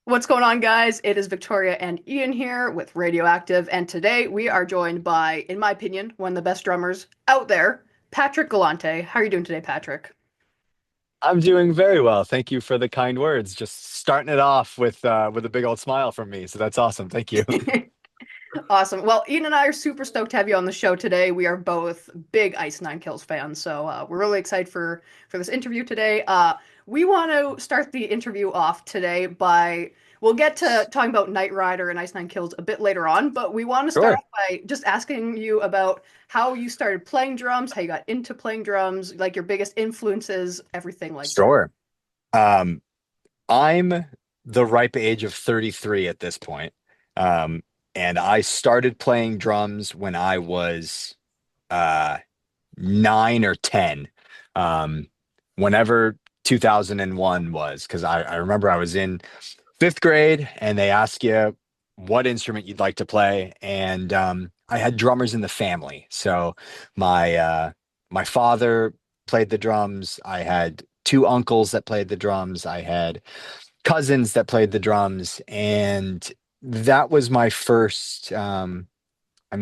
What's going on, guys? It is Victoria and Ian here with RadioActive, and today we are joined by, in my opinion, one of the best drummers out there, Patrick Galante. How are you doing today, Patrick? I'm doing very well. Thank you for the kind words. Just starting it off with a big old smile from me. So that's awesome. Thank you. Awesome. Well, Ian and I are super stoked to have you on the show today. We are both big Ice Nine Kills fans, so we're really excited for this interview today. We want to start the interview off today by we'll get to talking about Knight Rider and Ice Nine Kills a bit later on, but we want to start Sure. off by just asking you about how you started playing drums, how you got into playing drums, like your biggest influences, everything like that. Sure. Um, I'm the ripe age of 33 at this point. Um, and I started playing drums when I was uh 9 or 10. Um, Whenever 2001 was, because I remember I was in fifth grade and they ask you what instrument you'd like to play. And I had drummers in the family. So my father played the drums. I had two uncles that played the drums. I had cousins that played the drums. And that was my first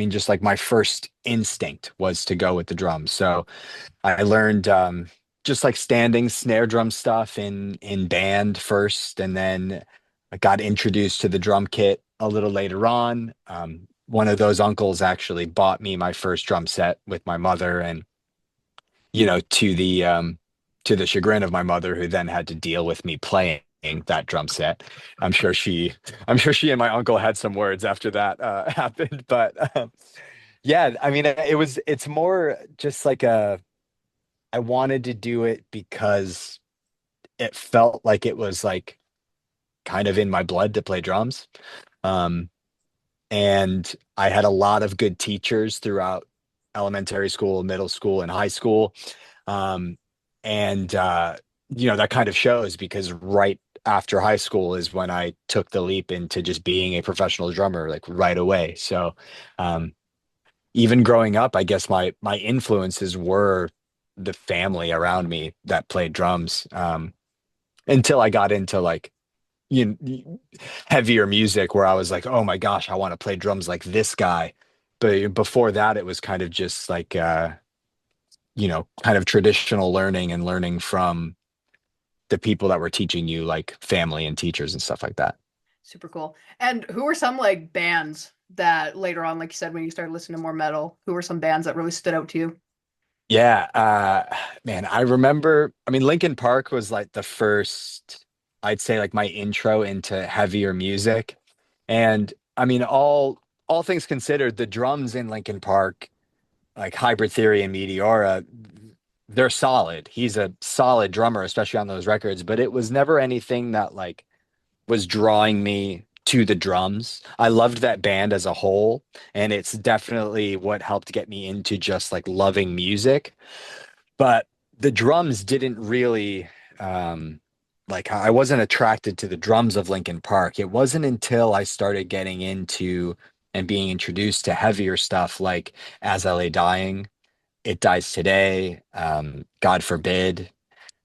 just like my first instinct was to go with the drums. So I learned just like standing snare drum stuff in band first, and then I got introduced to the drum kit a little later on. One of those uncles actually bought me my first drum set with my mother, and to the chagrin of my mother, who then had to deal with me playing that drum set. I'm sure she, I'm sure she and my uncle had some words after that happened, but yeah, I mean, it's more just like I wanted to do it because it felt like it was like kind of in my blood to play drums. Um, and I had a lot of good teachers throughout elementary school, middle school, and high school. Um, and that kind of shows because right after high school is when I took the leap into just being a professional drummer, like right away. So um, even growing up, I guess my influences were the family around me that played drums. Until I got into like heavier music where I was like, oh my gosh, I want to play drums like this guy. But before that, it was kind of just like kind of traditional learning and learning from the people that were teaching you, like family and teachers and stuff like that. Super cool. And who were some like bands that later on, like you said, when you started listening to more metal, who were some bands that really stood out to you? Yeah, man, I remember, I mean, Linkin Park was like the first, I'd say like my intro into heavier music. And I mean, all things considered, the drums in Linkin Park, like Hybrid Theory and Meteora, they're solid. He's a solid drummer, especially on those records, but it was never anything that like was drawing me to the drums. I loved that band as a whole, and it's definitely what helped get me into just like loving music. But the drums didn't really like I wasn't attracted to the drums of Linkin Park. It wasn't until I started getting into and being introduced to heavier stuff like As I Lay Dying, It Dies Today, God Forbid,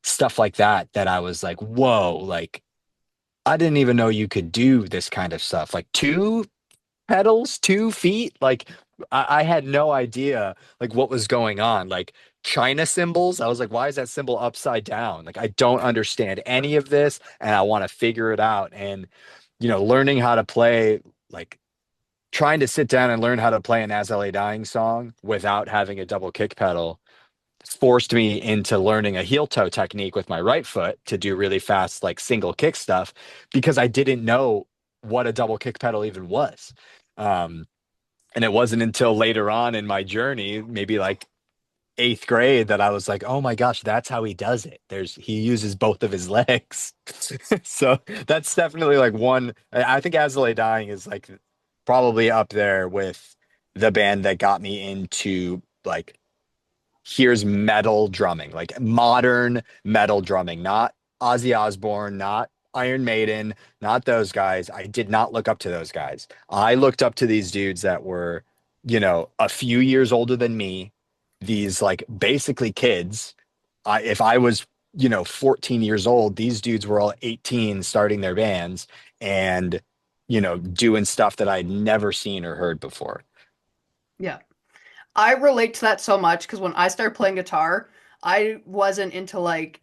stuff like that, that I was like, whoa, like I didn't even know you could do this kind of stuff. Like two pedals, 2 feet. Like I had no idea like what was going on. Like China symbols. I was like, why is that symbol upside down? Like I don't understand any of this, and I want to figure it out. And learning how to play, like trying to sit down and learn how to play an As I Lay Dying song without having a double kick pedal forced me into learning a heel toe technique with my right foot to do really fast, like single kick stuff, because I didn't know what a double kick pedal even was. Um, and it wasn't until later on in my journey, maybe like eighth grade, that I was like, oh my gosh, that's how he does it. He uses both of his legs. So that's definitely like one. I think As I Lay Dying is like probably up there with the band that got me into like here's metal drumming, like modern metal drumming, not Ozzy Osbourne, not Iron Maiden, not those guys. I did not look up to those guys. I looked up to these dudes that were, a few years older than me, these like basically kids if I was, 14 years old, these dudes were all 18 starting their bands and, doing stuff that I'd never seen or heard before. Yeah. I relate to that so much because when I started playing guitar, I wasn't into like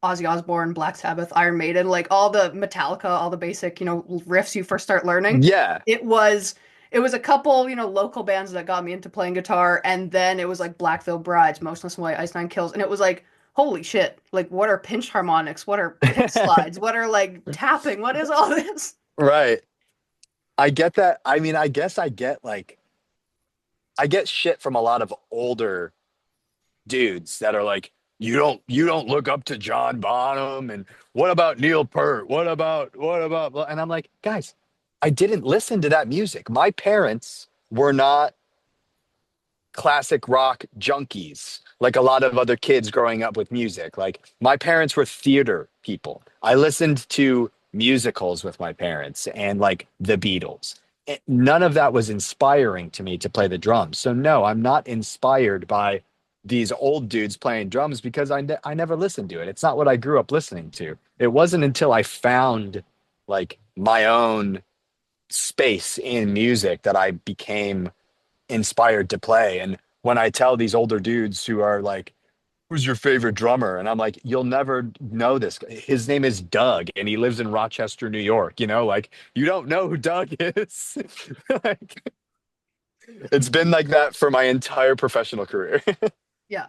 Ozzy Osbourne, Black Sabbath, Iron Maiden, like all the Metallica, all the basic, riffs you first start learning. Yeah. It was it was a couple, local bands that got me into playing guitar, and then it was like Black Veil Brides, Motionless in White, Ice Nine Kills, and it was like, holy shit, like what are pinched harmonics? What are pick slides? What are like tapping? What is all this? Right. I get that. I mean, I guess I get shit from a lot of older dudes that are like, you don't look up to John Bonham and what about Neil Peart? What about and I'm like, guys, I didn't listen to that music. My parents were not classic rock junkies like a lot of other kids growing up with music. Like my parents were theater people. I listened to musicals with my parents and like the Beatles. None of that was inspiring to me to play the drums. So no, I'm not inspired by these old dudes playing drums because I never listened to it. It's not what I grew up listening to. It wasn't until I found like my own space in music that I became inspired to play. And when I tell these older dudes who are like, who's your favorite drummer? And I'm like, you'll never know this. His name is Doug and he lives in Rochester, New York. Like you don't know who Doug is. Like, it's been like that for my entire professional career. Yeah.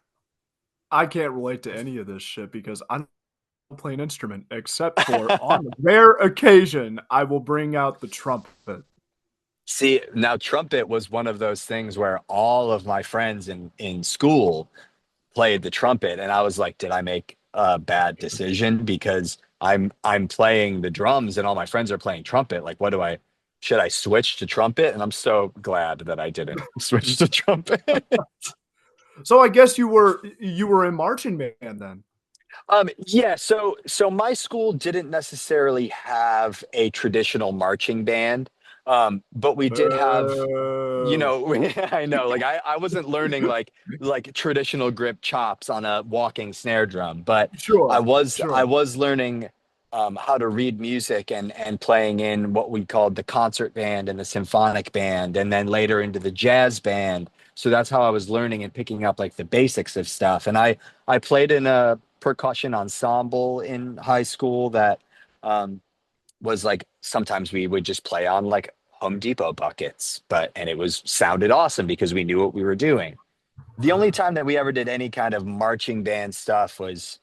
I can't relate to any of this shit because I don't play an instrument except for on a rare occasion I will bring out the trumpet. See, now trumpet was one of those things where all of my friends in school played the trumpet and I was like, did I make a bad decision because I'm playing the drums and all my friends are playing trumpet? Like, what do I should I switch to trumpet? And I'm so glad that I didn't switch to trumpet. So I guess you were in marching band then. Yeah, so my school didn't necessarily have a traditional marching band. But we did have, Oh, I know, like I wasn't learning like traditional grip chops on a walking snare drum, but I sure, was I sure. was learning how to read music and playing in what we called the concert band and the symphonic band, and then later into the jazz band. So that's how I was learning and picking up like the basics of stuff. And I played in a percussion ensemble in high school that was like sometimes we would just play on like Home Depot buckets, and it was sounded awesome because we knew what we were doing. The only time that we ever did any kind of marching band stuff was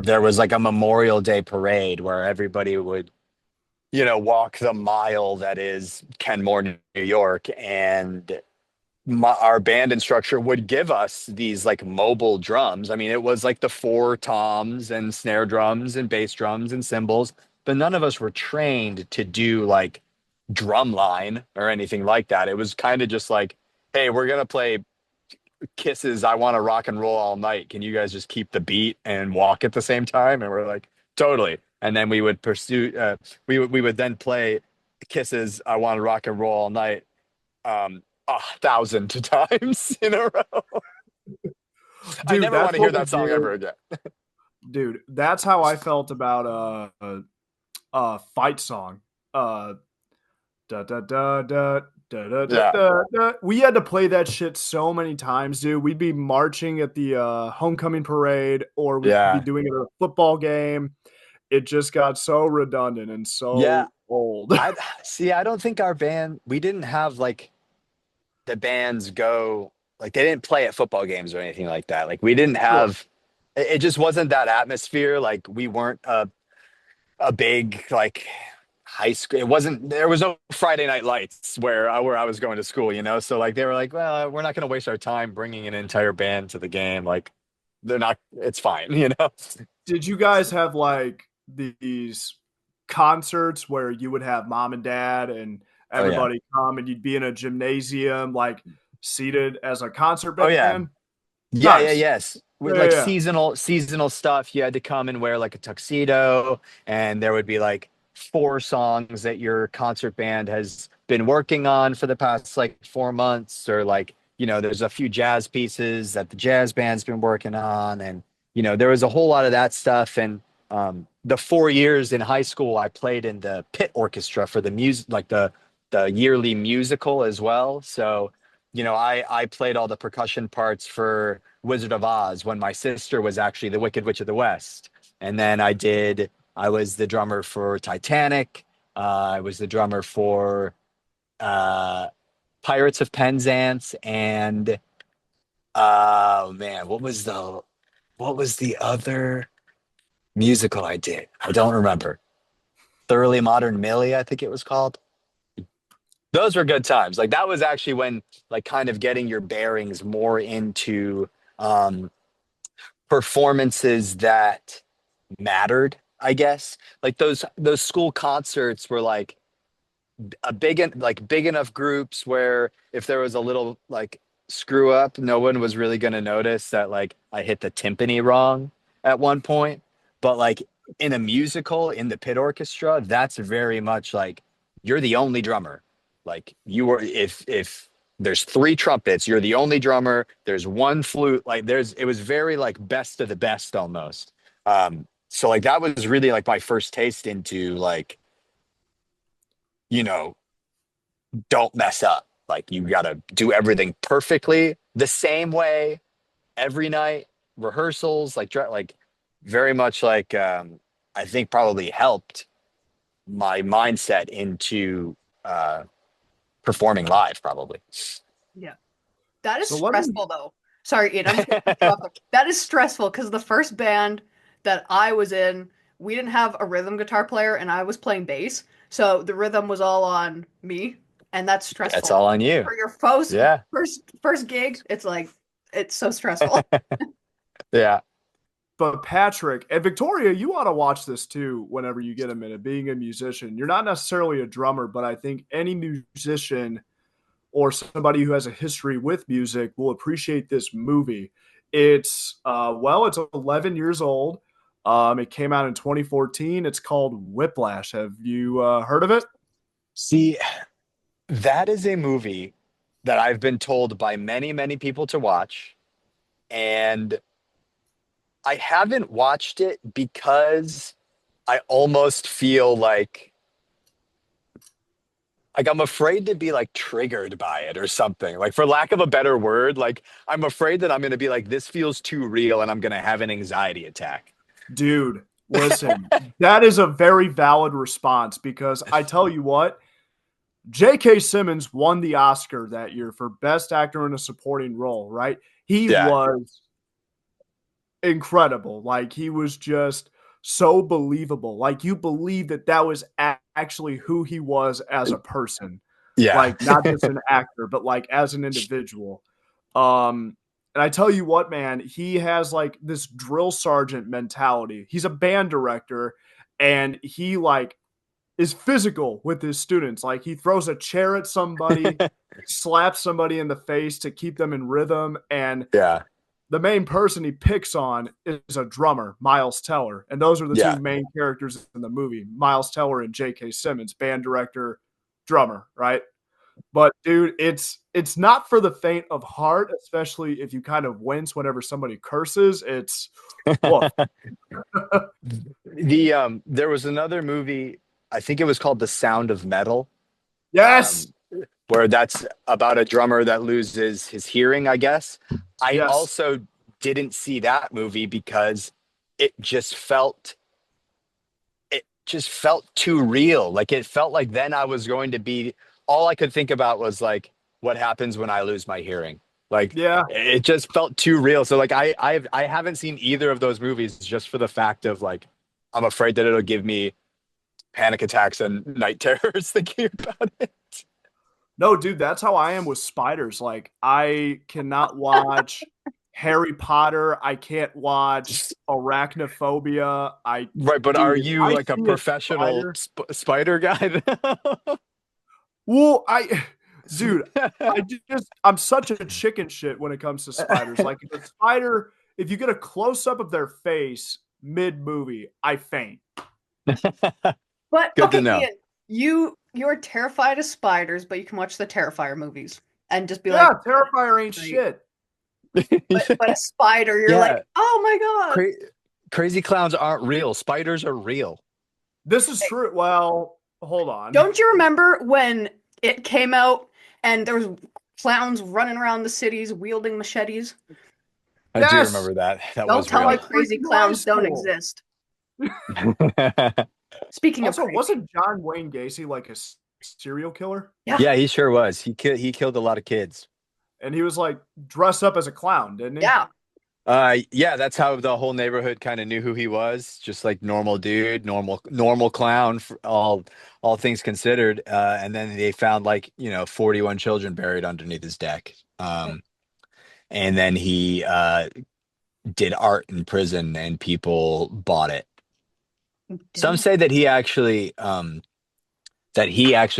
there was like a Memorial Day parade where everybody would, walk the mile that is Kenmore, New York, and our band instructor would give us these like mobile drums. I mean, it was like the four toms and snare drums and bass drums and cymbals, but none of us were trained to do like drum line or anything like that. It was kind of just like, hey, we're gonna play Kiss's I Want to Rock and Roll All Night. Can you guys just keep the beat and walk at the same time? And we're like, totally. And then we would pursue we would then play Kiss's I Want to Rock and Roll All Night 1,000 times in a row. I Dude, never want that's to hear what we that song did. ever again. Dude, that's how I felt about fight song. Uh da da da da da da da Yeah. da. Da. We had to play that shit so many times, dude. We'd be marching at the homecoming parade, or we'd be Yeah. doing it at a football game. It just got so redundant and Yeah. so old. I see. I don't think our band, we didn't have like the bands go, like they didn't play at football games or anything like that. Like we didn't Sure. have, it just wasn't that atmosphere. Like we weren't a big like high school. It wasn't, there was no Friday night lights where I was going to school, So like they were like, well, we're not going to waste our time bringing an entire band to the game. Like they're not, it's fine. Did you guys have like these concerts where you would have mom and dad and Oh yeah. everybody come and you'd be in a gymnasium, like seated as a concert Oh yeah. band? Yeah, yeah, Nice. yes. With Yeah, yeah, like yeah. seasonal stuff, you had to come and wear like a tuxedo, and there would be like four songs that your concert band has been working on for the past like 4 months, or like, there's a few jazz pieces that the jazz band's been working on, and there was a whole lot of that stuff. And the 4 years in high school, I played in the pit orchestra for the music, like the yearly musical as well. So, I played all the percussion parts for Wizard of Oz when my sister was actually the Wicked Witch of the West. And then I was the drummer for Titanic. I was the drummer for uh, Pirates of Penzance, and oh man, what was the other musical I did? I don't remember. Thoroughly Modern Millie, I think it was called. Those were good times. Like that was actually when like kind of getting your bearings more into um performances that mattered, I guess. Like those school concerts were like big enough groups where if there was a little like screw up, no one was really going to notice that like I hit the timpani wrong at one point. But like in a musical in the pit orchestra, that's very much like you're the only drummer. Like you were if there's three trumpets, you're the only drummer. There's one flute. Like it was very like best of the best almost. So like that was really like my first taste into like, you know, don't mess up. Like you got to do everything perfectly the same way every night. Rehearsals, like very much like I think probably helped my mindset into uh, performing live. Probably. Yeah. That is So let me stressful though. Sorry, Ian, I'm just gonna cut you off. That is stressful because the first band that I was in, we didn't have a rhythm guitar player and I was playing bass. So the rhythm was all on me, and that's That's stressful. all on you. For your first Yeah. first gig, it's so stressful. Yeah. But Patrick and Victoria, you ought to watch this too whenever you get a minute. Being a musician, you're not necessarily a drummer, but I think any musician or somebody who has a history with music will appreciate this movie. It's 11 years old. It came out in 2014. It's called Whiplash. Have you heard of it? See, that is a movie that I've been told by many, many people to watch, and I haven't watched it because I almost feel like I'm afraid to be like triggered by it or something. Like for lack of a better word, like I'm afraid that I'm going to be like this feels too real and I'm going to have an anxiety attack. Dude, listen, that is a very valid response because I tell you what, J.K. Simmons won the Oscar that year for Best Actor in a Supporting Role, right? He Yeah. was incredible. Like, he was just so believable. Like, you believe that that was actually who he was as a person. Yeah. Like, not just an actor, but like as an individual. Um, and I tell you what, man, he has like this drill sergeant mentality. He's a band director and he like is physical with his students. Like he throws a chair at somebody, slaps somebody in the face to keep them in rhythm. And Yeah. the main person he picks on is a drummer, Miles Teller. And those are the two Yeah. main characters in the movie, Miles Teller and J.K. Simmons, band director, drummer, right? But dude, it's not for the faint of heart, especially if you kind of wince whenever somebody curses. It's woof. There was another movie, I think it was called The Sound of Metal, Yes. um, where that's about a drummer that loses his hearing, I guess. I Yes. also didn't see that movie because it just felt it just felt too real. Like it felt like then I was going to be all I could think about was like what happens when I lose my hearing. Like Yeah. it just felt too real. So like I haven't seen either of those movies just for the fact of like I'm afraid that it'll give me panic attacks and night terrors thinking about it. No, dude, that's how I am with spiders. Like, I cannot watch Harry Potter. I can't watch Arachnophobia. Right, but are Dude, if you I like a see a professional spider, spider guy? well, dude, I'm such a chicken shit when it comes to spiders. Like, if a spider, if you get a close up of their face mid movie, I faint. But Good to okay, know. Ian, you're terrified of spiders, but you can watch the Terrifier movies and just be like, Yeah, Terrifier ain't great. shit. but a spider. You're like, Yeah, oh my God. cra crazy clowns aren't real. Spiders are real. This is Hey, true. Well, hold on. don't you remember when it came out and there was clowns running around the cities wielding machetes? I do Yes, remember that. That Don't was tell me like real. crazy freaking high clowns don't school. exist. Speaking of Also, crazy, wasn't John Wayne Gacy like a serial killer? yeah, Yeah, he sure was. He killed a lot of kids. And he was like dressed up as a clown, didn't he? yeah, Yeah, that's how the whole neighborhood kind of knew who he was. Just like normal dude, normal clown for all things considered. And then they found like, 41 children buried underneath his deck. And then he did art in prison and people bought it. did Some he? say that he actually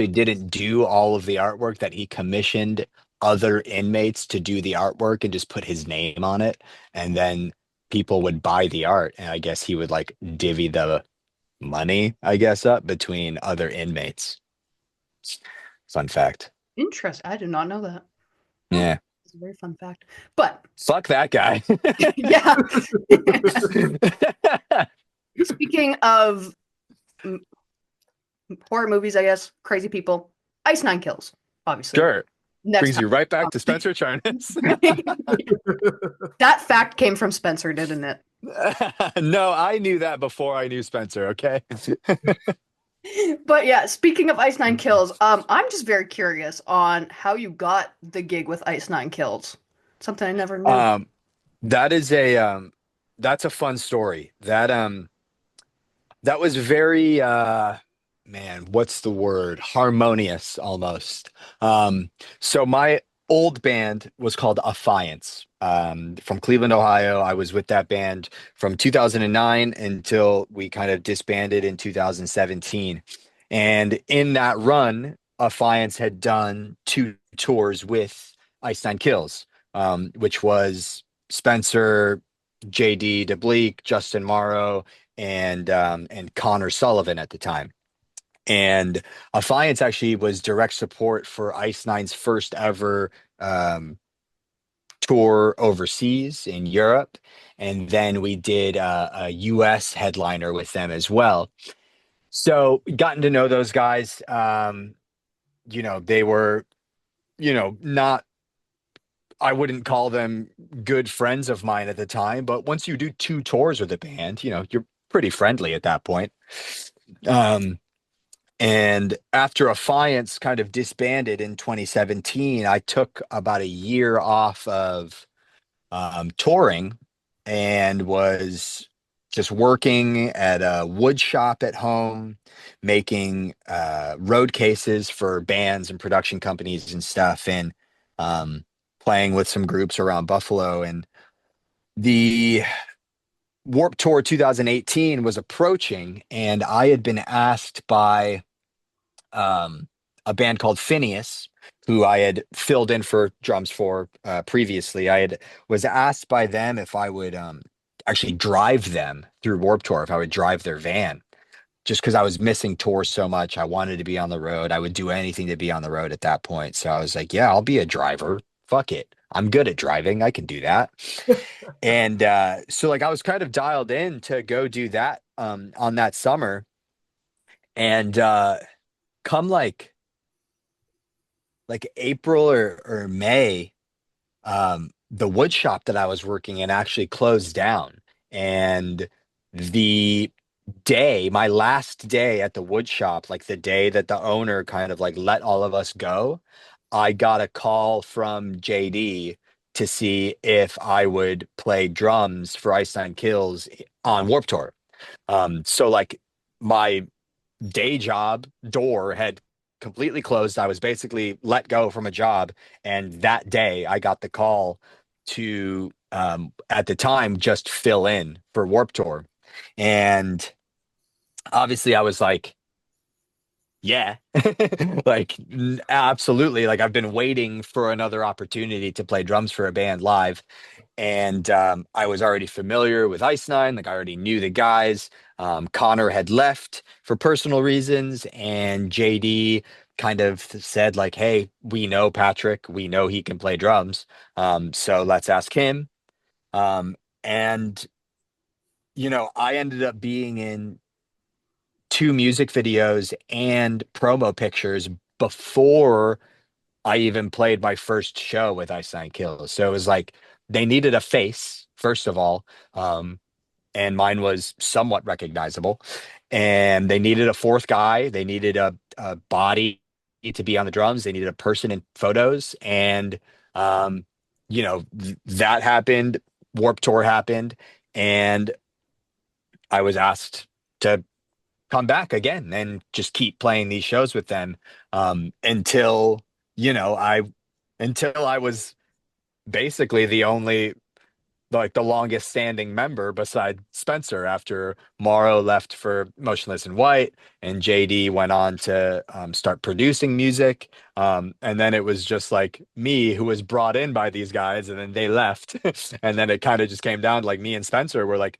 didn't do all of the artwork, that he commissioned other inmates to do the artwork and just put his name on it. And then people would buy the art. And I guess he would like divvy the money, I guess, up between other inmates. Fun fact. Interesting. I did not know that. Oh, Yeah. it's a very fun fact. But Fuck that guy. yeah, speaking of horror movies, I guess crazy people, Ice Nine Kills, obviously. Sure. Next Brings you right back to Spencer Charnas. that fact came from Spencer, didn't it? No, I knew that before I knew Spencer, okay? But yeah, speaking of Ice Nine Kills, I'm just very curious on how you got the gig with Ice Nine Kills. Something I never knew. Um, that is that's a fun story. That was very man, what's the word? Harmonious almost. So my old band was called Affiance. From Cleveland, Ohio. I was with that band from 2009 until we kind of disbanded in 2017. And in that run, Affiance had done two tours with Ice Nine Kills, which was Spencer, JD DeBleek, Justin Morrow, and Connor Sullivan at the time. And Affiance actually was direct support for Ice Nine's first ever tour overseas in Europe. And then we did a US headliner with them as well. So gotten to know those guys. They were, not, I wouldn't call them good friends of mine at the time, but once you do two tours with a band, you're pretty friendly at that point. Um, And after Affiance kind of disbanded in 2017, I took about a year off of touring and was just working at a wood shop at home, making road cases for bands and production companies and stuff, and um, playing with some groups around Buffalo. And the Warp Tour 2018 was approaching, and I had been asked by um, a band called Phineas, who I had filled in for drums for previously. I had was asked by them if I would actually drive them through Warp Tour, if I would drive their van, just because I was missing tours so much. I wanted to be on the road. I would do anything to be on the road at that point. So I was like, yeah, I'll be a driver. Fuck it. I'm good at driving. I can do that. And so like I was kind of dialed in to go do that on that summer. And come like April or May, the wood shop that I was working in actually closed down. And the my last day at the wood shop, like the day that the owner kind of like let all of us go, I got a call from JD to see if I would play drums for Ice Nine Kills on Warp Tour. So like my day job door had completely closed. I was basically let go from a job. And that day I got the call to, at the time, just fill in for Warp Tour. And obviously I was like, yeah, like absolutely. Like I've been waiting for another opportunity to play drums for a band live. And I was already familiar with Ice Nine, like I already knew the guys. Connor had left for personal reasons, and JD kind of said like, hey, we know Patrick, we know he can play drums. So let's ask him. And I ended up being in two music videos and promo pictures before I even played my first show with Ice Nine Kills. So it was like they needed a face, first of all. And mine was somewhat recognizable. And they needed a fourth guy. They needed a body to be on the drums. They needed a person in photos. And, that happened. Warp Tour happened. And I was asked to come back again and just keep playing these shows with them until, you know, I, until I was basically the longest standing member beside Spencer after Morrow left for Motionless in White and JD went on to start producing music. And then it was just like me who was brought in by these guys and then they left. And then it kind of just came down to like me and Spencer were like,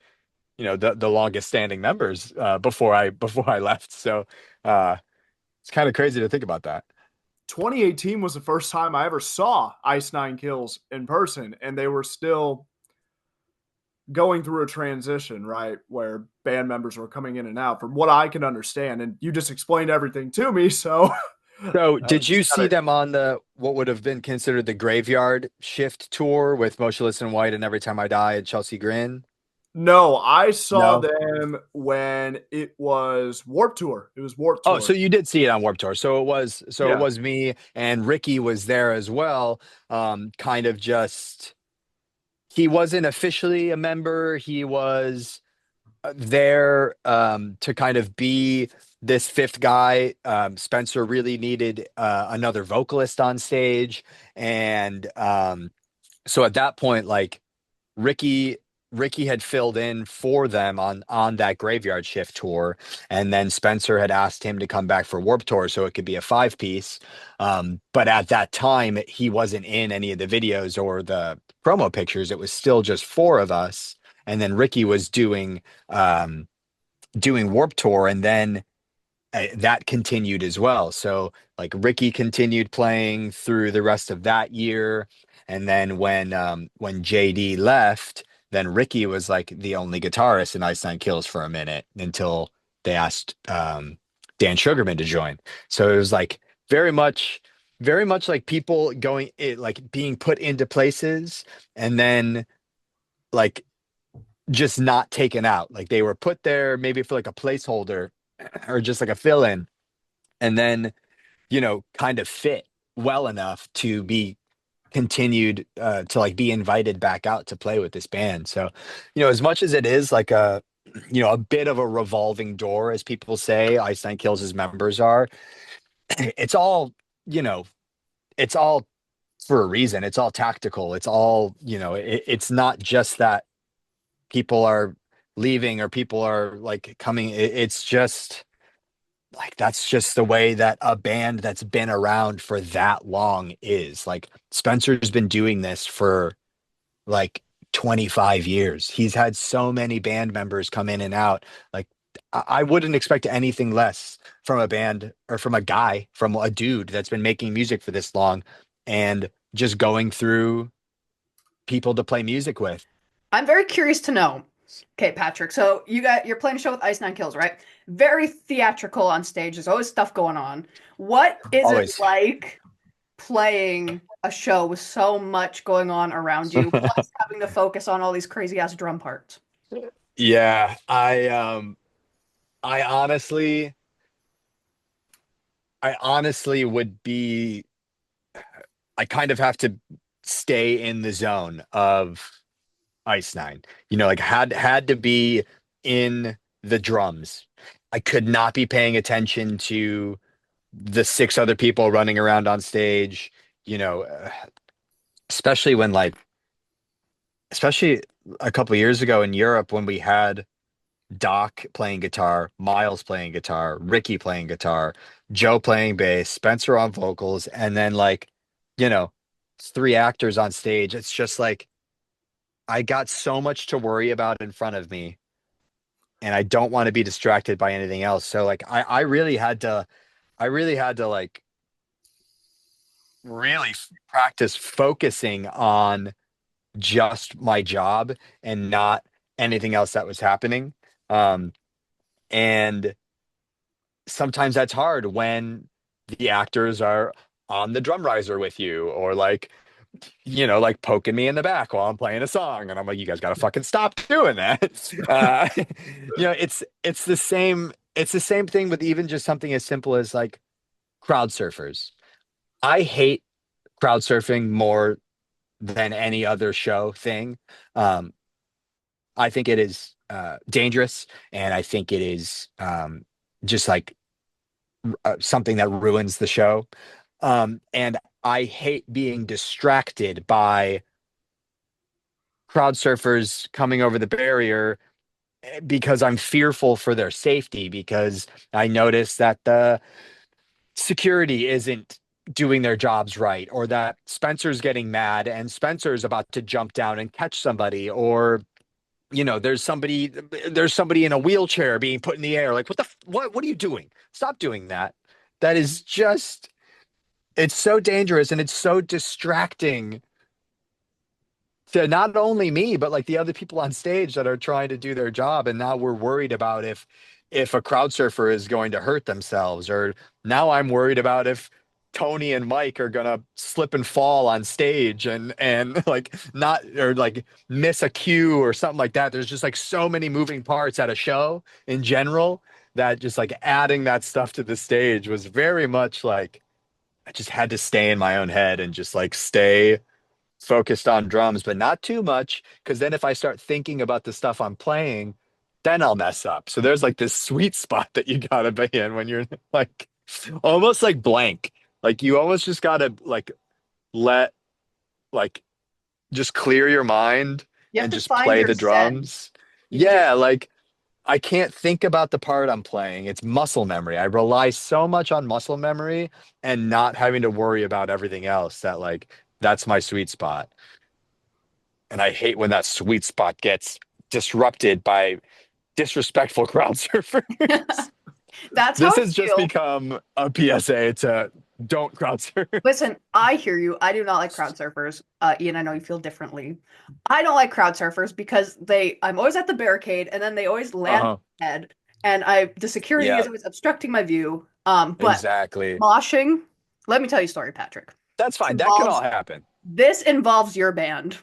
the longest standing members before I left. So uh, it's kind of crazy to think about that. 2018 was the first time I ever saw Ice Nine Kills in person, and they were still going through a transition, right? Where band members were coming in and out, from what I can understand. And you just explained everything to me. So, So did you just see kinda, them on the what would have been considered the graveyard shift tour with Motionless in White and Every Time I Die at Chelsea Grin? no, I saw No. them when it was Warp Tour. It was Warp Oh, so Tour. you did see it on Warped Tour. So it Yeah. was me and Ricky was there as well. Kind of just he wasn't officially a member. He was there to kind of be this fifth guy. Spencer really needed another vocalist on stage, and so at that point, like Ricky Ricky had filled in for them on that graveyard shift tour, and then Spencer had asked him to come back for Warp Tour so it could be a five piece. But at that time, he wasn't in any of the videos or the promo pictures. It was still just four of us, and then Ricky was doing Warp Tour, and then that continued as well. So like Ricky continued playing through the rest of that year, and then when JD left, then Ricky was like the only guitarist in Ice Nine Kills for a minute until they asked Dan Sugarman to join. So it was like very much, very much like people going it like being put into places and then like just not taken out. Like they were put there maybe for like a placeholder or just like a fill in and then kind of fit well enough to be continued to like be invited back out to play with this band. So as much as it is like a bit of a revolving door, as people say Ice Nine Kills' members are, it's all you know it's all for a reason. It's all tactical. It's all it's not just that people are leaving or people are like coming. It's just like that's just the way that a band that's been around for that long is. Like Spencer's been doing this for like 25 years. He's had so many band members come in and out. Like I wouldn't expect anything less from a band or from a guy, from a dude that's been making music for this long and just going through people to play music with. I'm very curious to know. Okay, Patrick. So you're playing a show with Ice Nine Kills, right? Very theatrical on stage. There's always stuff going on. What is it Always. like playing a show with so much going on around you, plus having to focus on all these crazy ass drum parts? Yeah, I honestly I honestly would be I kind of have to stay in the zone of Ice Nine. Like had to be in the drums. I could not be paying attention to the six other people running around on stage, you know, uh, especially when like especially a couple of years ago in Europe when we had Doc playing guitar, Miles playing guitar, Ricky playing guitar, Joe playing bass, Spencer on vocals, and then like, you know, three actors on stage. It's just like I got so much to worry about in front of me, and I don't want to be distracted by anything else. So like I really had to like really practice focusing on just my job and not anything else that was happening. Um, and sometimes that's hard when the actors are on the drum riser with you, or like, like poking me in the back while I'm playing a song, and I'm like, you guys gotta fucking stop doing that. It's the same thing with even just something as simple as like crowd surfers. I hate crowd surfing more than any other show thing. Um, I think it is dangerous, and I think it is just like something that ruins the show. And I hate being distracted by crowd surfers coming over the barrier because I'm fearful for their safety, because I notice that the security isn't doing their jobs right, or that Spencer's getting mad and Spencer's about to jump down and catch somebody, or there's somebody in a wheelchair being put in the air. Like, what are you doing? Stop doing that. That is just, it's so dangerous, and it's so distracting to not only me, but like the other people on stage that are trying to do their job. And now we're worried about if a crowd surfer is going to hurt themselves, or now I'm worried about if Tony and Mike are gonna slip and fall on stage and like not, or like miss a cue or something like that. There's just like so many moving parts at a show in general, that just like adding that stuff to the stage was very much like I just had to stay in my own head and just like stay focused on drums, but not too much, because then if I start thinking about the stuff I'm playing, then I'll mess up. So there's like this sweet spot that you gotta be in when you're like almost like blank. Like you almost just gotta like let like just clear your mind You have and to just find play your the zen. drums. You have to Yeah, like I can't think about the part I'm playing. It's muscle memory. I rely so much on muscle memory and not having to worry about everything else, that like that's my sweet spot. And I hate when that sweet spot gets disrupted by disrespectful crowd surfers. That's how This I has just feel. become a PSA to don't crowd surf. Listen, I hear you. I do not like crowd surfers. Ian, I know you feel differently. I don't like crowd surfers because I'm always at the barricade and then they always land on Uh-huh. my head, and the security is Yeah, always obstructing my view. But exactly. moshing, let me tell you a story, Patrick. That's This fine. That can all involves happen. this involves your band.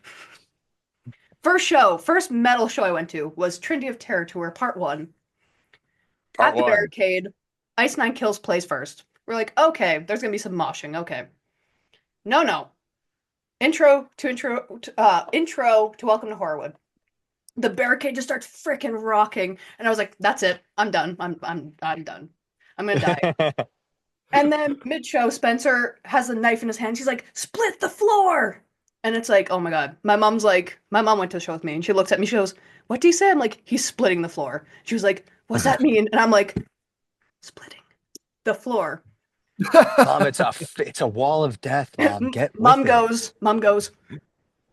First metal show I went to was Trinity of Terror Tour Part 1. Part At the one. barricade, Ice Nine Kills plays first. We're like, okay, there's gonna be some moshing. Okay. No, no. Intro to Welcome to Horrorwood. The barricade just starts freaking rocking, and I was like, "That's it. I'm done. I'm done. I'm gonna die." And then mid-show, Spencer has a knife in his hand. She's like, "Split the floor!" And it's like, "Oh my god." My mom went to the show with me, and she looks at me. She goes, "What do you say?" I'm like, "He's splitting the floor." She was like, "What's that mean?" And I'm like, "Splitting the floor." Mom, it's a wall of death, Mom. Get Mom with it. goes, Mom goes,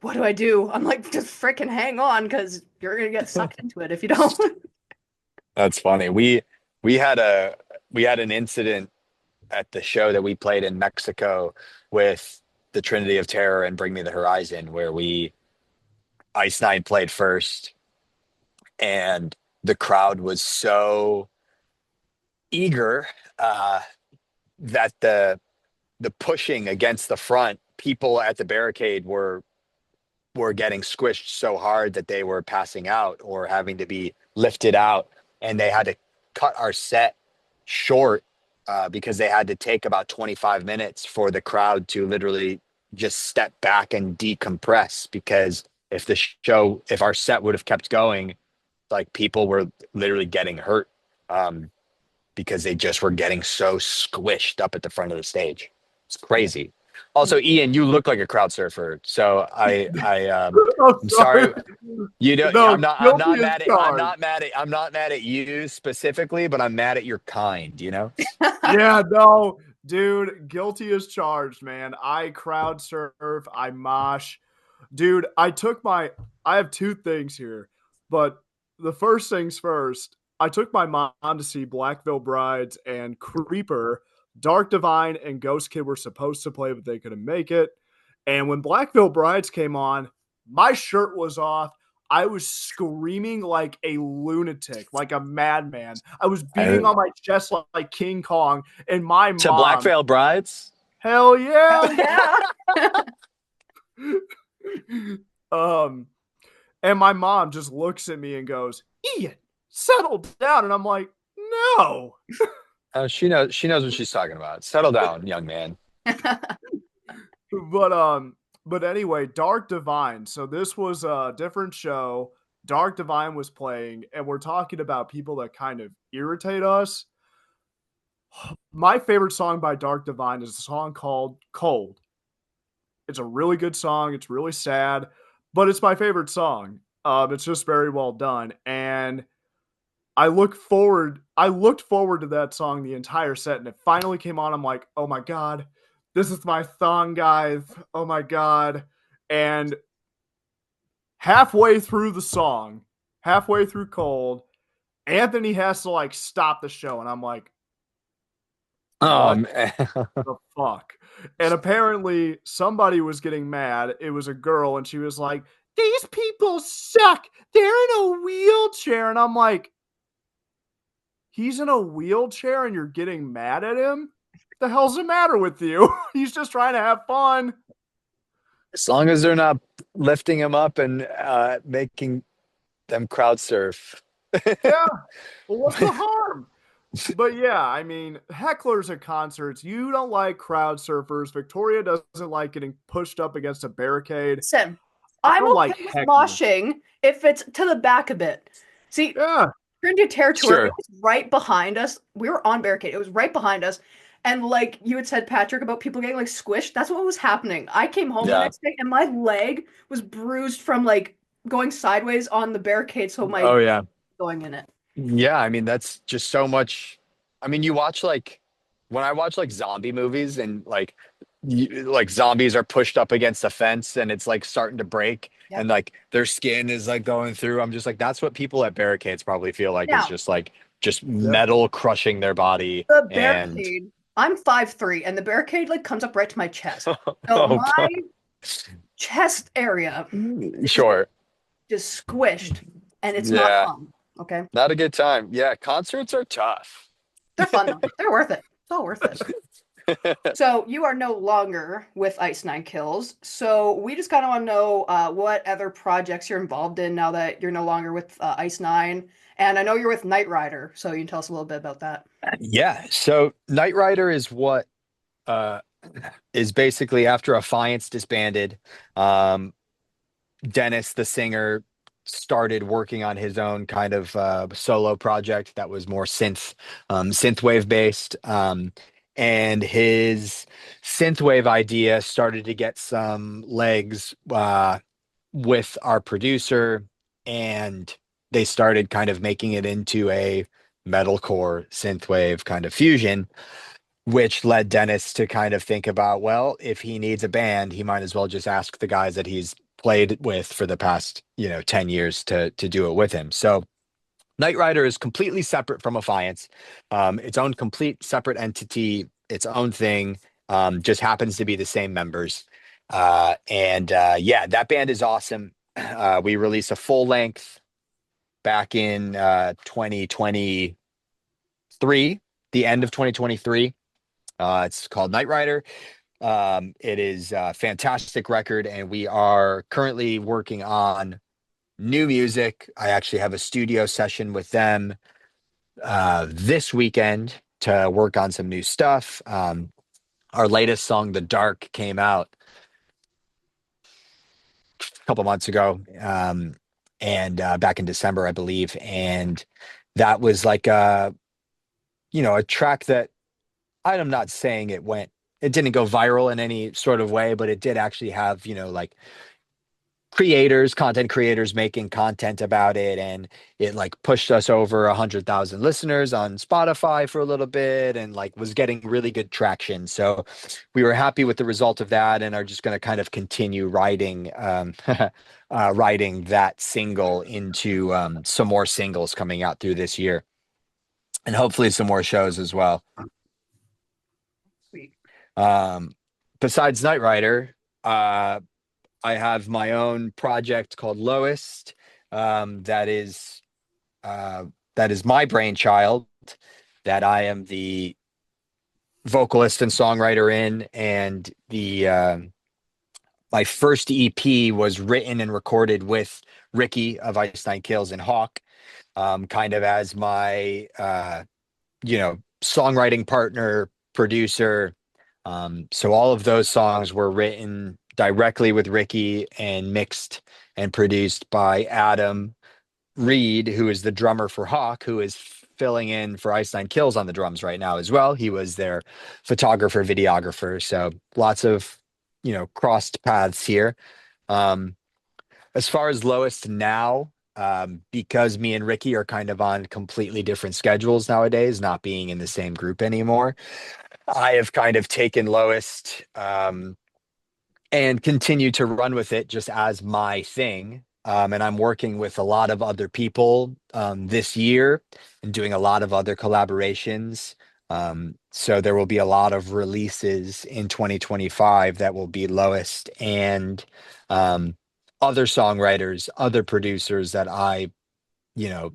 "What do I do?" I'm like, "Just freaking hang on, because you're gonna get sucked into it if you don't." That's funny. We had an incident at the show that we played in Mexico with the Trinity of Terror and Bring Me the Horizon, where we Ice Nine played first, and the crowd was so eager uh, that the pushing against the front, people at the barricade were getting squished so hard that they were passing out or having to be lifted out, and they had to cut our set short because they had to take about 25 minutes for the crowd to literally just step back and decompress, because if our set would have kept going, like people were literally getting hurt because they just were getting so squished up at the front of the stage. It's crazy. Also, Ian, you look like a crowd surfer, so I'm I'm sorry. sorry. You know, No, I'm guilty not as mad at charged. I'm not mad at you specifically, but I'm mad at your kind, you know? Yeah, no, dude, guilty as charged, man. I crowd surf, I mosh. Dude, I have two things here, but the first things first, I took my mom to see Blackville Brides and Creeper Dark Divine and Ghost Kid were supposed to play, but they couldn't make it. And when Black Veil Brides came on, my shirt was off. I was screaming like a lunatic, like a madman. I was beating on my chest like King Kong. And my To Black mom, Veil Brides? hell Hell yeah. yeah. And my mom just looks at me and goes, Ian, settle down. And I'm like, no. She knows what she's talking about. Settle down, young man. But anyway, Dark Divine. So this was a different show. Dark Divine was playing, and we're talking about people that kind of irritate us. My favorite song by Dark Divine is a song called Cold. It's a really good song. It's really sad, but it's my favorite song. It's just very well done. And I looked forward to that song the entire set, and it finally came on. I'm like, oh my God, this is my song, guys. Oh my God. And halfway through the song, halfway through Cold, Anthony has to like stop the show. And I'm like, what the fuck? And apparently somebody was getting mad. It was a girl, and she was like, these people suck. They're in a wheelchair. And I'm like, he's in a wheelchair and you're getting mad at him? The hell's the matter with you? He's just trying to have fun. As long as they're not lifting him up and making them crowd surf. Yeah. Well, what's the harm? But yeah, I mean, hecklers at concerts, you don't like crowd surfers. Victoria doesn't like getting pushed up against a barricade. Listen, I'm okay like with hecklers. moshing if it's to the back a bit. See, Yeah. Trinity Territory Sure. it was right behind us. We were on barricade. It was right behind us. And like you had said, Patrick, about people getting like squished, that's what was happening. I came home the Yeah. next day and my leg was bruised from like going sideways on the barricade, so my Oh yeah. going in it. Yeah, I mean that's just so much. I mean, you watch like when I watch like zombie movies and like zombies are pushed up against a fence and it's like starting to break Yep. and like their skin is like going through. I'm just like that's what people at barricades probably feel like Now, is just metal crushing their body the and barricade, I'm 5'3", and the barricade like comes up right to my chest. So oh, my chest area sure. just squished, and it's Yeah. not fun. Okay, Not a good time. Yeah, concerts are tough. they're fun though. They're worth it. It's all worth it. So you are no longer with Ice Nine Kills. So we just kind of want to know what other projects you're involved in now that you're no longer with Ice Nine. And I know you're with Knight Rider, so you can tell us a little bit about that. Yeah, so Knight Rider is what is basically after Affiance disbanded, Dennis, the singer, started working on his own kind of solo project that was more synthwave based. And his synthwave idea started to get some legs with our producer, and they started kind of making it into a metalcore synthwave kind of fusion, which led Dennis to kind of think about, well, if he needs a band, he might as well just ask the guys that he's played with for the past, 10 years to do it with him. So Knight Rider is completely separate from Affiance, its own complete separate entity, its own thing, just happens to be the same members. Yeah, that band is awesome. We released a full length back in 2023, the end of 2023. It's called Knight Rider. It is a fantastic record, and we are currently working on new music. I actually have a studio session with them this weekend to work on some new stuff. Our latest song, The Dark, came out a couple months ago, and back in December, I believe. And that was like a track that I'm not saying it didn't go viral in any sort of way, but it did actually have, like content creators making content about it. And it like pushed us over 100,000 listeners on Spotify for a little bit and like was getting really good traction. So we were happy with the result of that and are just going to kind of continue writing that single into some more singles coming out through this year and hopefully some more shows as well. Um, Besides Knight Rider, I have my own project called Lowist. That is my brainchild. That I am the vocalist and songwriter in, and the my first EP was written and recorded with Ricky of Ice Nine Kills and Hawk, kind of as my songwriting partner, producer. So all of those songs were written directly with Ricky and mixed and produced by Adam Reed, who is the drummer for Hawk, who is filling in for Ice Nine Kills on the drums right now as well. He was their photographer, videographer. So lots of, crossed paths here. Um, as far as Lowest now, because me and Ricky are kind of on completely different schedules nowadays, not being in the same group anymore, I have kind of taken Lowest and continue to run with it just as my thing. And I'm working with a lot of other people this year and doing a lot of other collaborations. So there will be a lot of releases in 2025 that will be Lowest and other songwriters, other producers that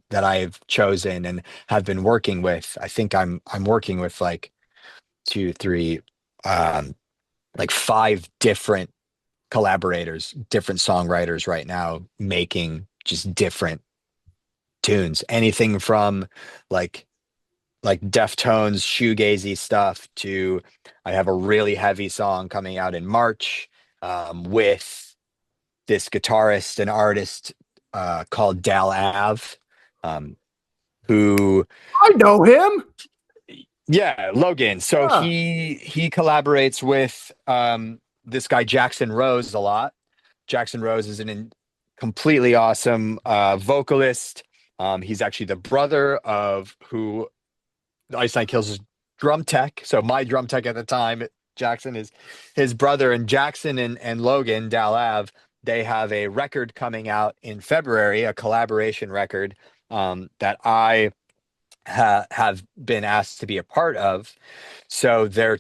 that I've chosen and have been working with. I think I'm working with like two, three, um, like five different collaborators, different songwriters right now making just different tunes. Anything from like Deftones, shoegazy stuff to I have a really heavy song coming out in March with this guitarist and artist called Dal Ave, who I know him. yeah, Logan. So Yeah. he collaborates with this guy Jackson Rose a lot. Jackson Rose is completely awesome vocalist. He's actually the brother of who Ice Nine Kills' drum tech. So my drum tech at the time, Jackson is his brother, and Jackson and Logan Dal Ave, they have a record coming out in February, a collaboration record that I have been asked to be a part of. So their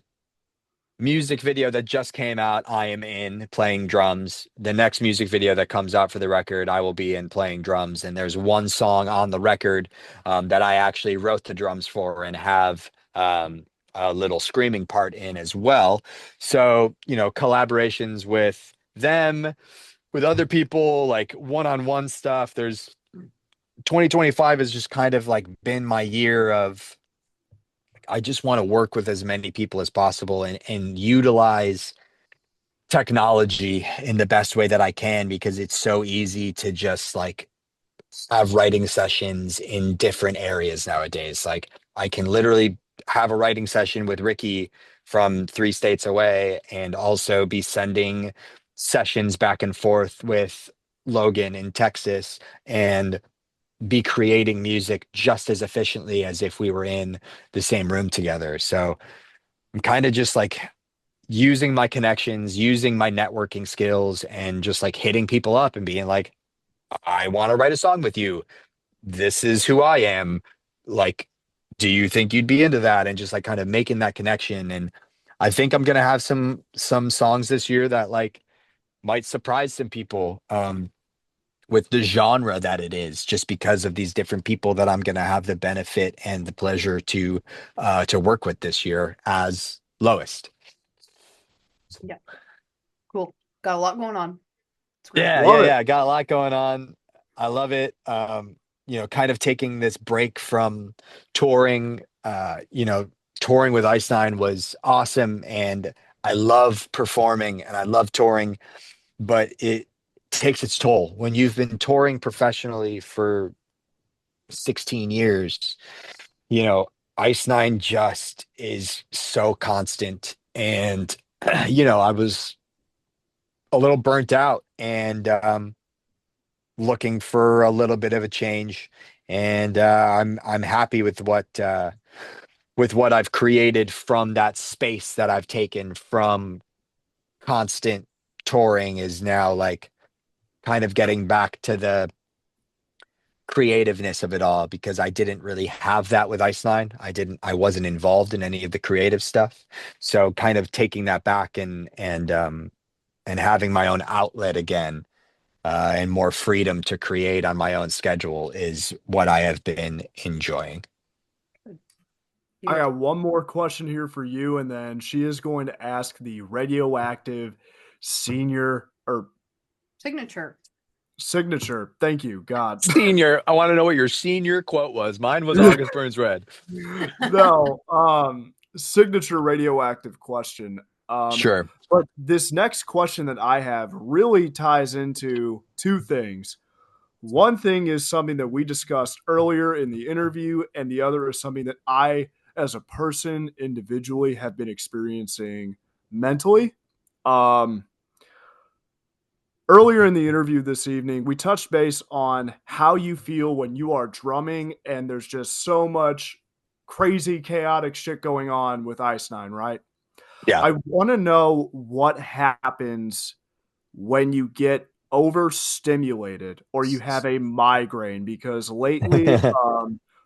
music video that just came out, I am in playing drums. The next music video that comes out for the record, I will be in playing drums. And there's one song on the record that I actually wrote the drums for and have a little screaming part in as well. So, collaborations with them, with other people, like one-on-one stuff. There's 2025 has just kind of like been my year of I just want to work with as many people as possible and utilize technology in the best way that I can because it's so easy to just like have writing sessions in different areas nowadays. Like I can literally have a writing session with Ricky from 3 states away and also be sending sessions back and forth with Logan in Texas and be creating music just as efficiently as if we were in the same room together. So I'm kind of just like using my connections, using my networking skills, and just like hitting people up and being like, I want to write a song with you. This is who I am. Like, do you think you'd be into that? And just like kind of making that connection. And I think I'm gonna have some songs this year that like might surprise some people. With the genre that it is, just because of these different people that I'm going to have the benefit and the pleasure to work with this year as Lowest. Yeah. Cool. Got a lot going on. It's great. Yeah. Got a lot going on. I love it. Kind of taking this break from touring. Touring with Ice Nine was awesome, and I love performing and I love touring, but it takes its toll when you've been touring professionally for 16 years. Ice Nine just is so constant. And, I was a little burnt out and looking for a little bit of a change. And I'm happy with what I've created from that space that I've taken from constant touring is now like kind of getting back to the creativeness of it all because I didn't really have that with Ice Nine. I wasn't involved in any of the creative stuff. So kind of taking that back and having my own outlet again, and more freedom to create on my own schedule is what I have been enjoying. I Beautiful. got one more question here for you, and then she is going to ask the radioactive senior or Signature. signature. Thank you, God. Senior, I want to know what your senior quote was. Mine was August Burns Red. No, signature radioactive question. Sure. But this next question that I have really ties into two things. One thing is something that we discussed earlier in the interview, and the other is something that I, as a person, individually, have been experiencing mentally. Um, Earlier in the interview this evening, we touched base on how you feel when you are drumming, and there's just so much crazy, chaotic shit going on with Ice Nine, right? Yeah. I want to know what happens when you get overstimulated or you have a migraine, because lately,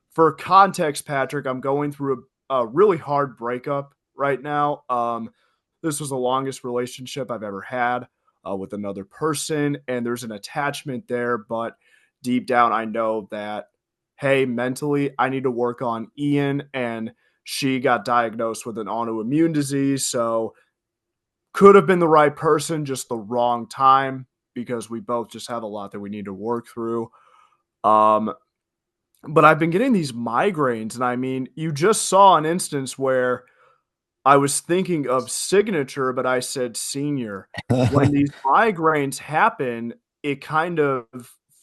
for context, Patrick, I'm going through a really hard breakup right now. This was the longest relationship I've ever had with another person, and there's an attachment there, but deep down, I know that, hey, mentally, I need to work on Ian, and she got diagnosed with an autoimmune disease, so could have been the right person, just the wrong time, because we both just have a lot that we need to work through. Um, but I've been getting these migraines, and I mean, you just saw an instance where I was thinking of signature, but I said senior. When these migraines happen, it kind of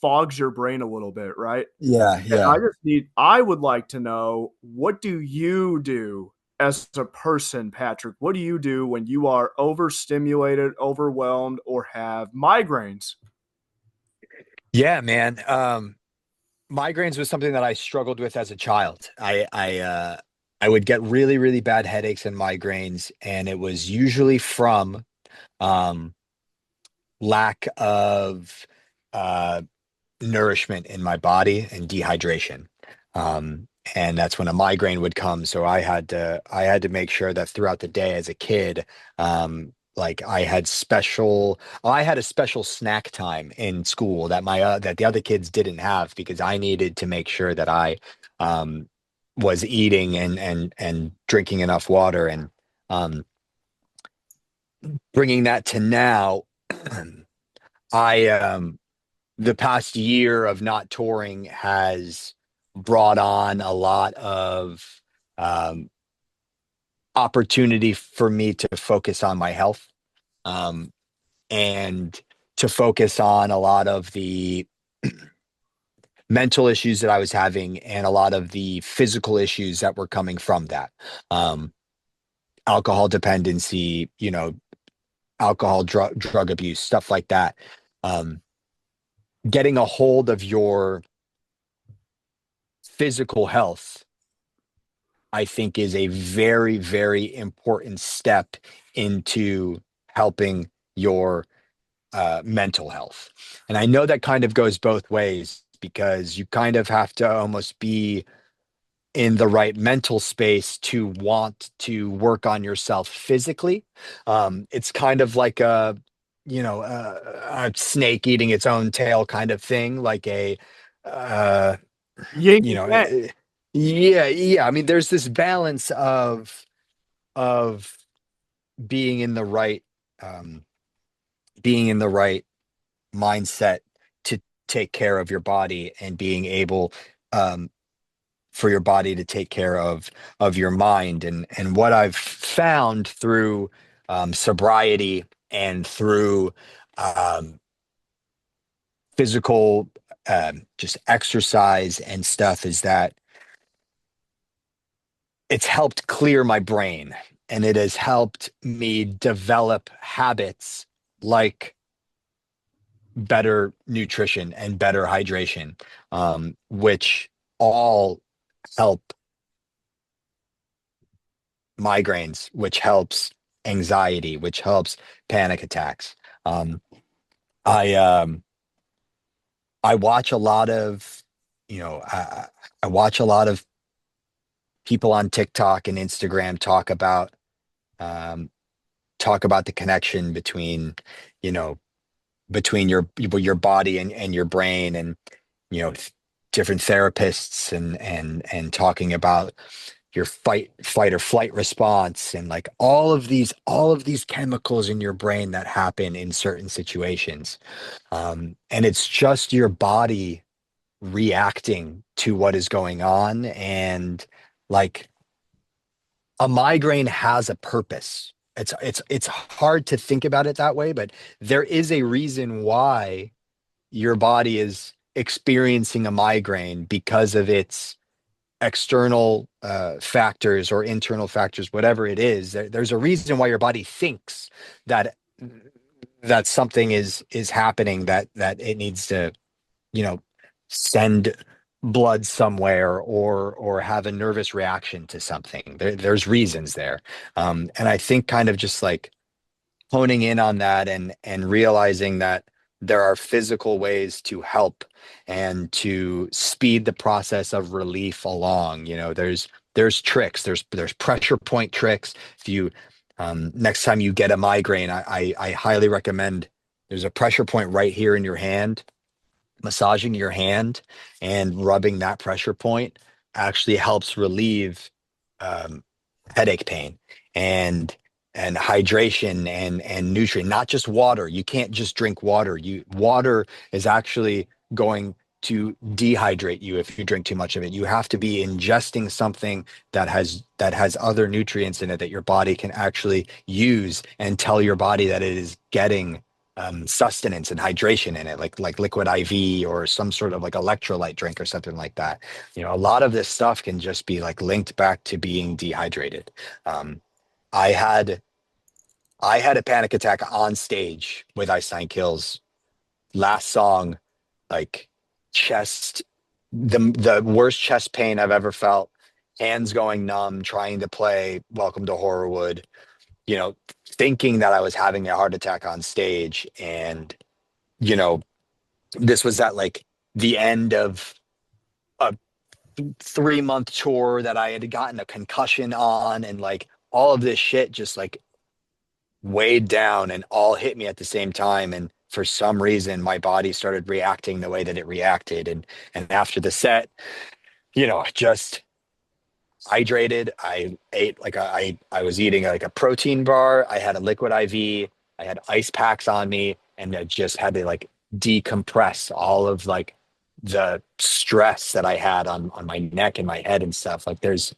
fogs your brain a little bit, right? Yeah, And yeah. I would like to know, what do you do as a person, Patrick? What do you do when you are overstimulated, overwhelmed, or have migraines? Yeah, man. Migraines was something that I struggled with as a child. I would get really, really bad headaches and migraines, and it was usually from um lack of uh nourishment in my body and dehydration. And that's when a migraine would come. So I had to make sure that throughout the day as a kid, like I had a special snack time in school that that the other kids didn't have because I needed to make sure that I um, was eating and drinking enough water and um, bringing that to now. I The past year of not touring has brought on a lot of um, opportunity for me to focus on my health, um, and to focus on a lot of the mental issues that I was having and a lot of the physical issues that were coming from that. Um, Alcohol dependency, alcohol, drug abuse, stuff like that. Um, Getting a hold of your physical health, I think, is a very, very important step into helping your mental health. And I know that kind of goes both ways because you kind of have to almost be in the right mental space to want to work on yourself physically. It's kind of like a snake eating its own tail kind of thing, like uh, Yin you and know, yang. yeah, yeah. I mean, there's this balance of being in the right, um, being in the right mindset to take care of your body and being able, um, for your body to take care of your mind. And what I've found through sobriety and through um, physical, just exercise and stuff is that it's helped clear my brain and it has helped me develop habits like better nutrition and better hydration, which all help migraines, which helps anxiety, which helps panic attacks. Um, I um, I watch a lot of I watch a lot of people on TikTok and Instagram um, talk about the connection between, you know, between your body and your brain, and you know, different therapists and talking about your fight or flight response, and like all of these chemicals in your brain that happen in certain situations. And it's just your body reacting to what is going on. And like, a migraine has a purpose. It's hard to think about it that way, but there is a reason why your body is experiencing a migraine, because of its external factors or internal factors, whatever it is. There's a reason why your body thinks that something is happening, that it needs to, you know, send blood somewhere, or have a nervous reaction to something. There's reasons there. And I think kind of just like honing in on that, and realizing that there are physical ways to help and to speed the process of relief along. You know, there's tricks, there's pressure point tricks. If you next time you get a migraine, I highly recommend, there's a pressure point right here in your hand. Massaging your hand and rubbing that pressure point actually helps relieve um, headache pain, and hydration and nutrient, not just water. You can't just drink water. Water is actually going to dehydrate you if you drink too much of it. You have to be ingesting something that has other nutrients in it, that your body can actually use, and tell your body that it is getting sustenance and hydration in it, like liquid IV, or some sort of like electrolyte drink or something like that. You know, a lot of this stuff can just be like linked back to being dehydrated. Um, I had I had a panic attack on stage with Ice Nine Kills. Last song, like, chest, the worst chest pain I've ever felt. Hands going numb, trying to play Welcome to Horrorwood, you know, thinking that I was having a heart attack on stage. And, you know, this was at like the end of a 3-month tour that I had gotten a concussion on, and like all of this shit just like weighed down and all hit me at the same time. And for some reason, my body started reacting the way that it reacted. And after the set, you know, just hydrated. I ate like I was eating like a protein bar. I had a liquid IV. I had ice packs on me, and I just had to like decompress all of like the stress that I had on my neck and my head and stuff. Like, there's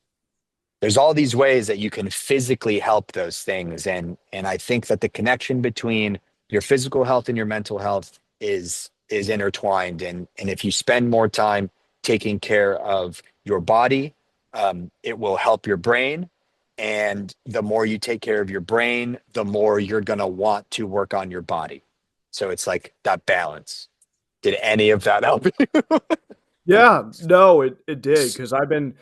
all these ways that you can physically help those things. And I think that the connection between your physical health and your mental health is intertwined. And if you spend more time taking care of your body, it will help your brain. And the more you take care of your brain, the more you're going to want to work on your body. So it's like that balance. Did any of that help you? Yeah, no, it did, because I've been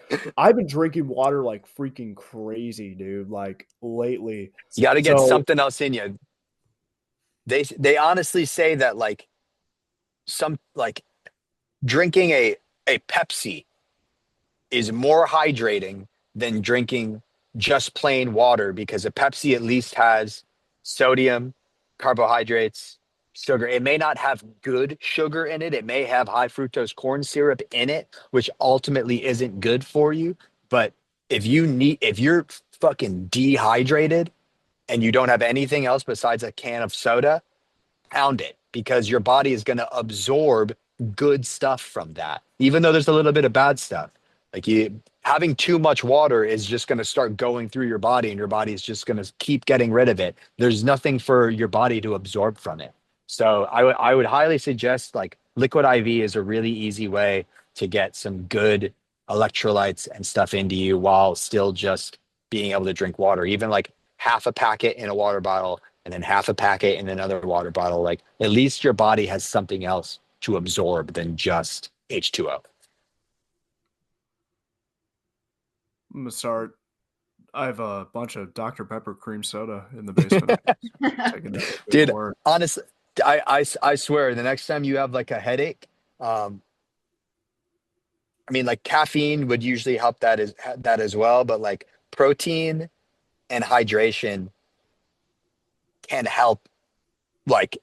drinking water like freaking crazy, dude, like lately. You got to get So something else in you. They honestly say that like some like drinking a Pepsi is more hydrating than drinking just plain water, because a Pepsi at least has sodium, carbohydrates, sugar. It may not have good sugar in it. It may have high fructose corn syrup in it, which ultimately isn't good for you. But if you're fucking dehydrated and you don't have anything else besides a can of soda, pound it, because your body is going to absorb good stuff from that, even though there's a little bit of bad stuff. Like, you having too much water is just going to start going through your body, and your body is just going to keep getting rid of it. There's nothing for your body to absorb from it. So I would highly suggest, like, liquid IV is a really easy way to get some good electrolytes and stuff into you while still just being able to drink water. Even like half a packet in a water bottle, and then half a packet in another water bottle. Like, at least your body has something else to absorb than just H2O. I'm gonna start. I have a bunch of Dr. Pepper cream soda in the basement. Taking that with me to Dude, work. honestly, I swear, the next time you have like a headache, um, I mean, like caffeine would usually help that as well, but like protein and hydration can help like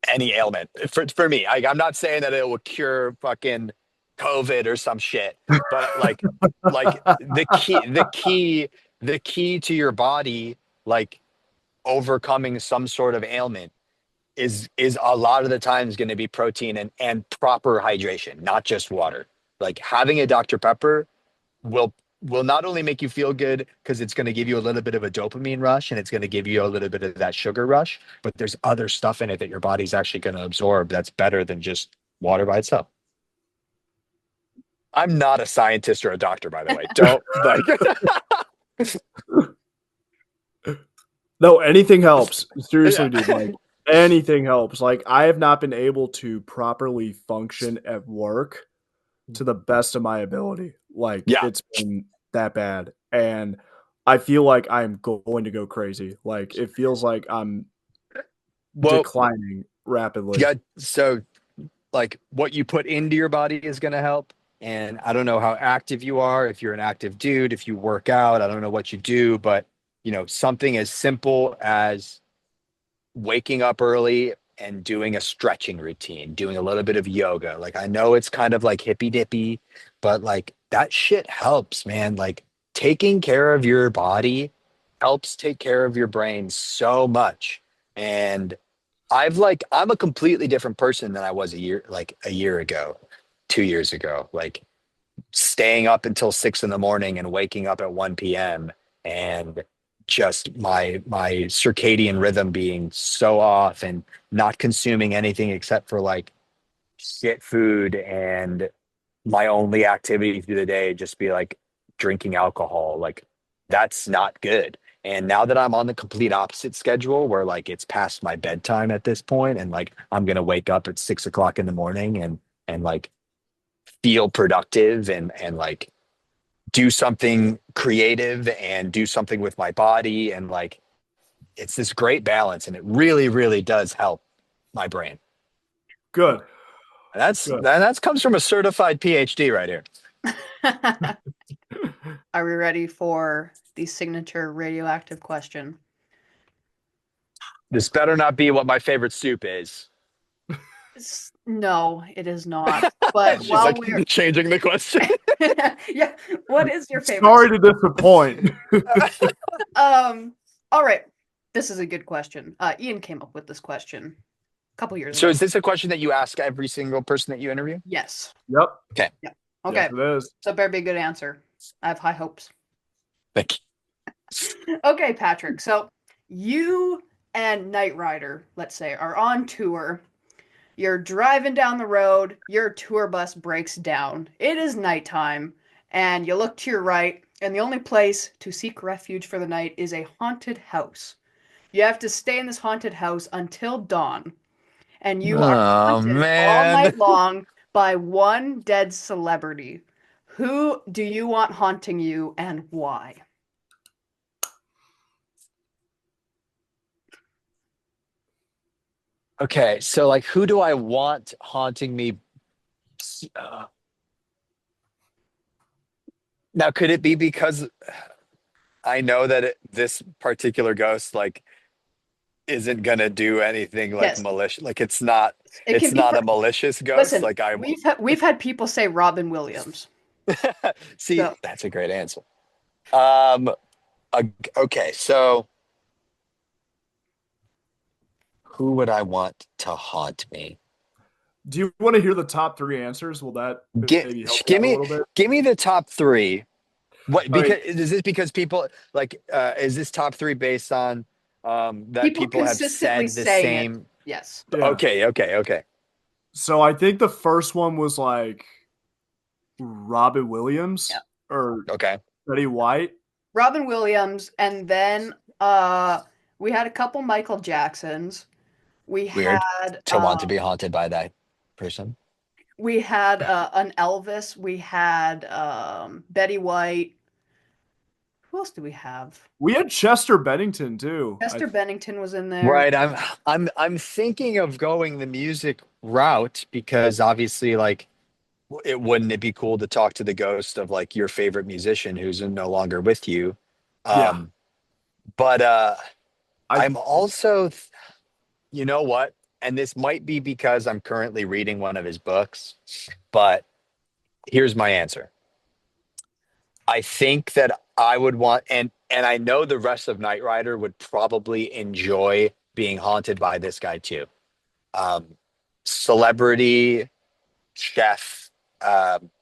any ailment for me. I'm not saying that it will cure fucking COVID or some shit, but like the key to your body like overcoming some sort of ailment is a lot of the times going to be protein and proper hydration, not just water. Like having a Dr. Pepper will will not only make you feel good because it's going to give you a little bit of a dopamine rush and it's going to give you a little bit of that sugar rush, but there's other stuff in it that your body's actually going to absorb that's better than just water by itself. I'm not a scientist or a doctor, by the way. Don't like. No, anything helps. Seriously, Yeah. dude. Like anything helps. Like I have not been able to properly function at work to the best of my ability. Like Yeah. it's been that bad. And I feel like I'm going to go crazy. Like it feels like I'm Well, declining rapidly. yeah. So, like, what you put into your body is going to help. And I don't know how active you are, if you're an active dude, if you work out, I don't know what you do, but something as simple as waking up early and doing a stretching routine, doing a little bit of yoga. Like I know it's kind of like hippy dippy, but like that shit helps, man. Like taking care of your body helps take care of your brain so much. And I'm a completely different person than I was a year ago, 2 years ago. Like staying up until 6 in the morning and waking up at 1 p.m. and just my circadian rhythm being so off and not consuming anything except for like shit food, and my only activity through the day just be like drinking alcohol. Like that's not good. And now that I'm on the complete opposite schedule where like it's past my bedtime at this point and like I'm gonna wake up at 6 o'clock in the morning and like feel productive and like do something creative and do something with my body, and like it's this great balance and it really really does help my brain. Good. That's comes from a certified PhD right here. Are we ready for the signature radioactive question? This better not be what my favorite soup is. No, it is not. But She's while like we're changing the question. yeah, what is your favorite? Sorry to disappoint. All right. This is a good question. Ian came up with this question a couple years So ago. is this a question that you ask every single person that you interview? Yes. Yep. Okay. Yeah. Okay. Yes, it is. So it better be a good answer. I have high hopes. Thank you. Okay, Patrick. So you and Knight Rider, let's say, are on tour. You're driving down the road, your tour bus breaks down. It is nighttime, and you look to your right, and the only place to seek refuge for the night is a haunted house. You have to stay in this haunted house until dawn, and you are Oh haunted all man. night long by one dead celebrity. Who do you want haunting you, and why? Okay, so like who do I want haunting me? Uh, Now, could it be because I know that this particular ghost like isn't gonna do anything like Yes, malicious? Like it it's can be not for. a malicious ghost. Listen, Like I we've had people say Robin Williams. see, So that's a great answer. Um, uh, okay, so who would I want to haunt me? Do you want to hear the top three answers? Will that Give maybe help you give out a me little bit? give me the top three. What All right. because is this because people like is this top three based on that people people have consistently said the saying it. same? Yes. Yeah. Okay. So I think the first one was like Robin Williams Yeah. or Okay. Betty White. Robin Williams, and then we had a couple Michael Jacksons. We Weird had to want to be haunted by that person. an Elvis. We had Betty White. Who else do we have? We had Chester Bennington too. Chester Bennington was in there. Right. I'm thinking of going the music route because obviously like wouldn't it be cool to talk to the ghost of like your favorite musician who's no longer with you? Yeah. Um, but I I'm also, you know what? And this might be because I'm currently reading one of his books, but here's my answer. I think that I would want, and I know the rest of Knight Rider would probably enjoy being haunted by this guy too. Um, Celebrity chef,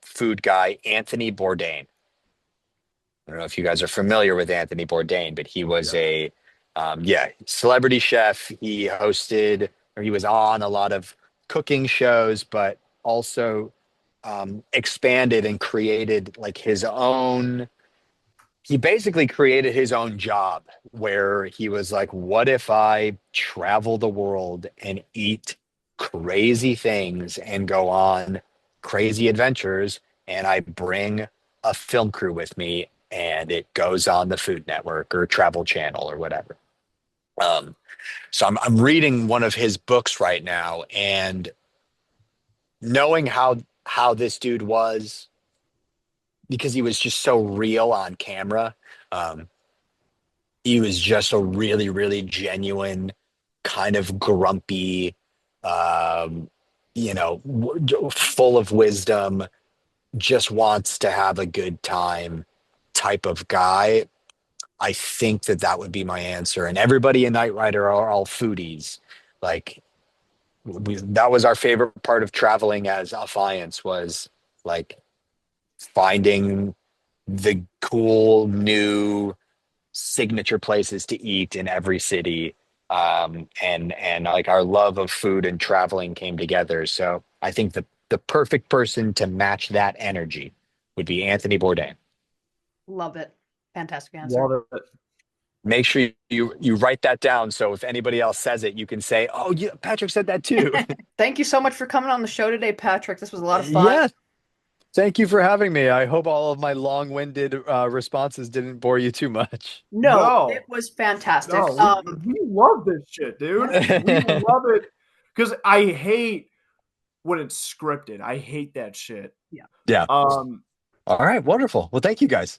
food guy Anthony Bourdain. I don't know if you guys are familiar with Anthony Bourdain, but he was yeah. yeah, celebrity chef. He hosted or he was on a lot of cooking shows, but also expanded and created like his own. He basically created his own job where he was like, what if I travel the world and eat crazy things and go on crazy adventures and I bring a film crew with me and it goes on the Food Network or Travel Channel or whatever. Um, so I'm reading one of his books right now and knowing how this dude was because he was just so real on camera. Um, he was just a really, really genuine, kind of grumpy, um, full of wisdom, just wants to have a good time type of guy. I think that that would be my answer. And everybody in Knight Rider are all foodies. Like that was our favorite part of traveling as Alliance was like finding the cool new signature places to eat in every city. And like our love of food and traveling came together. So I think the perfect person to match that energy would be Anthony Bourdain. Love it. Fantastic answer. Love it. Make sure you write that down so if anybody else says it, you can say, "Oh, yeah, Patrick said that too." Thank you so much for coming on the show today, Patrick. This was a lot of fun. Yeah, thank you for having me. I hope all of my long-winded responses didn't bore you too much. No, No. it was fantastic. No, we love this shit, dude. We love it because I hate when it's scripted. I hate that shit. Yeah. Yeah. Um, All right, wonderful. Well, thank you guys.